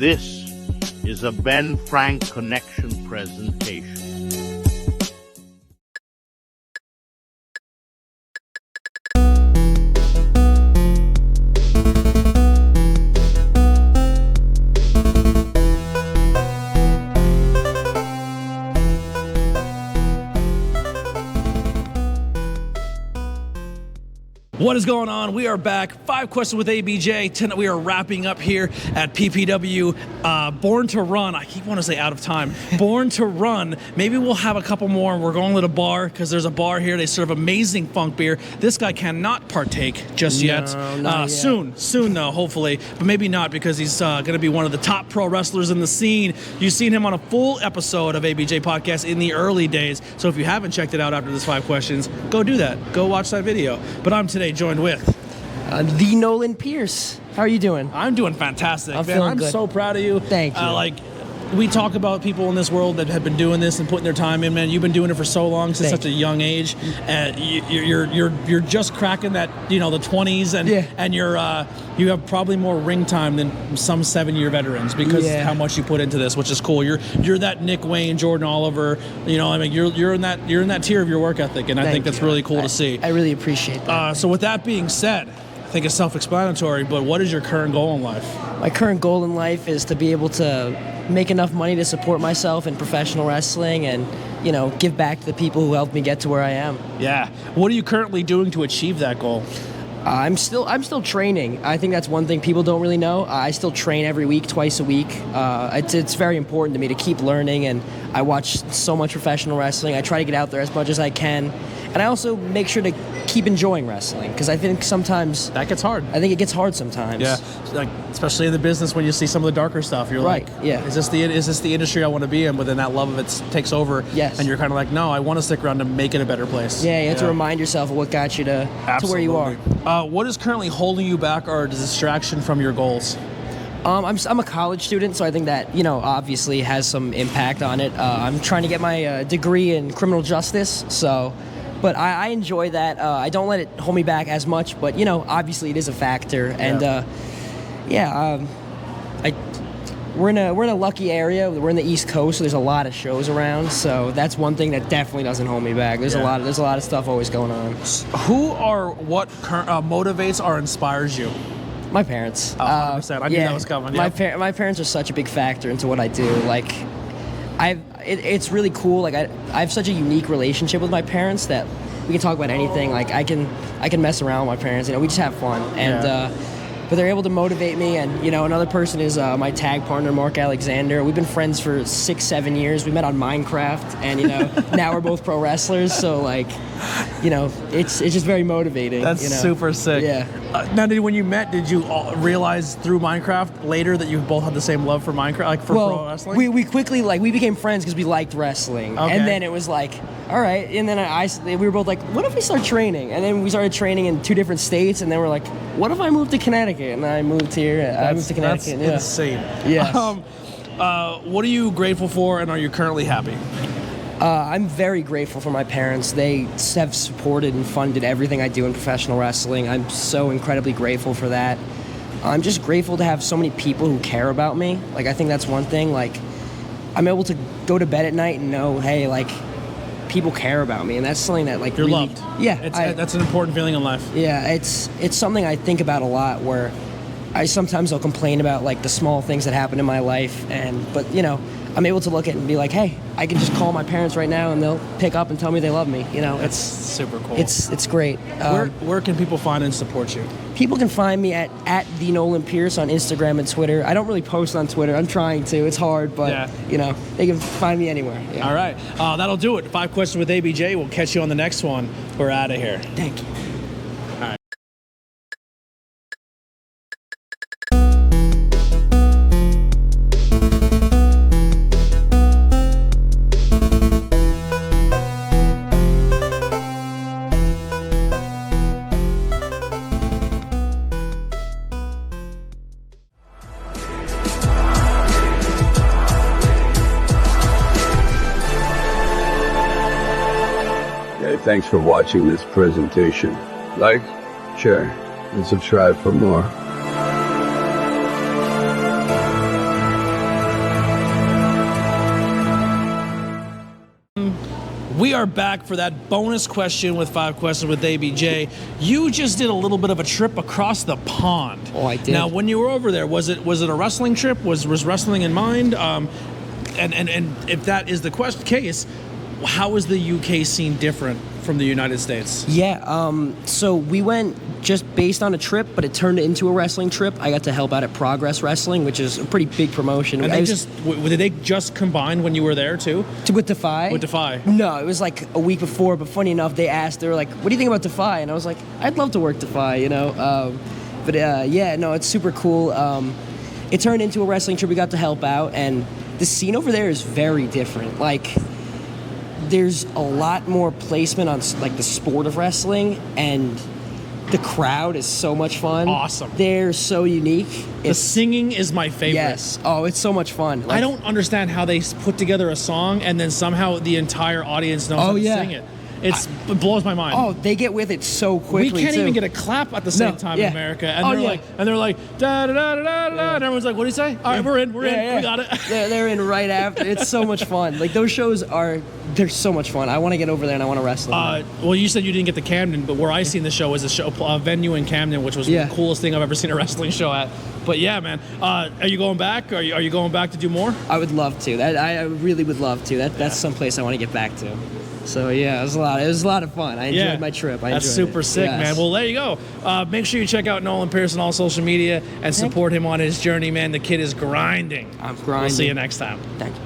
This is a Ben Frank Connection presentation. What is going on? We are back. 5 questions with ABJ. Tonight we are wrapping up here at PPW. Born to Run. I keep wanting to say out of time. Born to Run. Maybe we'll have a couple more. We're going to the bar because there's a bar here. They serve amazing funk beer. This guy cannot partake just yet. Not yet. Soon though, hopefully. But maybe not because he's going to be one of the top pro wrestlers in the scene. You've seen him on a full episode of ABJ Podcast in the early days. So if you haven't checked it out after this 5 questions, go do that. Go watch that video. But I'm today joined with the Nolan Pierce. How are you doing? I'm doing fantastic. I'm feeling good. So proud of you. Thank you. We talk about people in this world that have been doing this and putting their time in, man. You've been doing it for so long, since such a young age, and you're just cracking that, the 20s, and you have probably more ring time than some 7-year veterans because of how much you put into this, which is cool. You're that Nick Wayne, Jordan Oliver, you're in that tier of your work ethic, and I think that's really cool to see. I really appreciate that. So with that being said, I think it's self-explanatory, but what is your current goal in life? My current goal in life is to be able to make enough money to support myself in professional wrestling and, give back to the people who helped me get to where I am. Yeah. What are you currently doing to achieve that goal? I'm still training. I think that's one thing people don't really know. I still train every week, twice a week. It's very important to me to keep learning, and I watch so much professional wrestling. I try to get out there as much as I can, and I also make sure to keep enjoying wrestling, because I think sometimes that gets hard. I think it gets hard sometimes. Yeah, especially in the business when you see some of the darker stuff. You're right. Is this the industry I want to be in? But then that love of it takes over. Yes. And you're kind of like, no, I want to stick around to make it a better place. Yeah, you have to remind yourself of what got you to where you are. What is currently holding you back or a distraction from your goals? I'm a college student, so I think that, obviously has some impact on it. I'm trying to get my degree in criminal justice, but I enjoy that. I don't let it hold me back as much, but, obviously it is a factor. And, we're in a lucky area. We're in the East Coast, so there's a lot of shows around. So that's one thing that definitely doesn't hold me back. There's a lot of stuff always going on. Who or what motivates or inspires you? My parents. 100%. I knew that was coming. My parents are such a big factor into what I do. It's really cool. I have such a unique relationship with my parents that we can talk about anything. I can mess around with my parents. We just have fun. And but they're able to motivate me. And another person is my tag partner, Mark Alexander. We've been friends for 6-7 years. We met on Minecraft, and now we're both pro wrestlers. So it's just very motivating. That's super sick. Yeah. Now, when you met, did you realize through Minecraft later that you both had the same love for Minecraft, pro wrestling? We quickly we became friends because we liked wrestling, and then it was all right. And then we were both like, what if we start training? And then we started training in 2 different states, and then we're like, what if I moved to Connecticut? And I moved here. I moved to Connecticut. That's insane. Yes. What are you grateful for, and are you currently happy? I'm very grateful for my parents. They have supported and funded everything I do in professional wrestling. I'm so incredibly grateful for that. I'm just grateful to have so many people who care about me. I think that's one thing. I'm able to go to bed at night and know, hey, people care about me, and that's something that you're really, loved. Yeah, that's an important feeling in life. Yeah, it's something I think about a lot. Where I sometimes will complain about the small things that happen in my life, but I'm able to look at it and be like, hey, I can just call my parents right now and they'll pick up and tell me they love me. It's super cool. It's great. Where can people find and support you? People can find me at the Nolan Pierce on Instagram and Twitter. I don't really post on Twitter. I'm trying to. It's hard, but they can find me anywhere. Yeah. All right, that'll do it. 5 questions with ABJ. We'll catch you on the next one. We're out of here. Thank you. All right. Thanks for watching this presentation. Like, share, and subscribe for more. we are back for that bonus question with 5 questions with ABJ. You just did a little bit of a trip across the pond. Oh, I did. Now, when you were over there, was it a wrestling trip? Was wrestling in mind? And if that is the case, how is the UK scene different from the United States? Yeah, so we went just based on a trip, but it turned into a wrestling trip. I got to help out at Progress Wrestling, which is a pretty big promotion. And did they just combine when you were there too? With Defy? With Defy. No, it was like a week before, but funny enough, they were like, what do you think about Defy? And I was like, I'd love to work Defy, you know? Yeah, no, it's super cool. It turned into a wrestling trip. We got to help out, and the scene over there is very different. Like, there's a lot more placement on like the sport of wrestling, and the crowd is so much fun. Awesome. They're so unique. The singing is my favorite. Yes. Oh, it's so much fun. I don't understand how they put together a song and then somehow the entire audience knows how to sing it. It blows my mind. Oh, they get with it so quickly. We can't too. even get a clap at the same time in America, and they're like da da da da da da, and everyone's like, "What do you say?" All right, we're in, we got it. They're in right after. It's so much fun. Like those shows they're so much fun. I want to get over there and I want to wrestle. Well, you said you didn't get the Camden, but where I seen the show was a venue in Camden, which was the coolest thing I've ever seen a wrestling show at. But yeah, man, are you going back? Are you going back to do more? I would love to. I really would love to. That's someplace I want to get back to. So yeah, it was a lot of fun. I enjoyed my trip. That's super sick, man. Well, there you go. Make sure you check out Nolan Pierce on all social media and support him on his journey, man. The kid is grinding. I'm grinding. We'll see you next time. Thank you.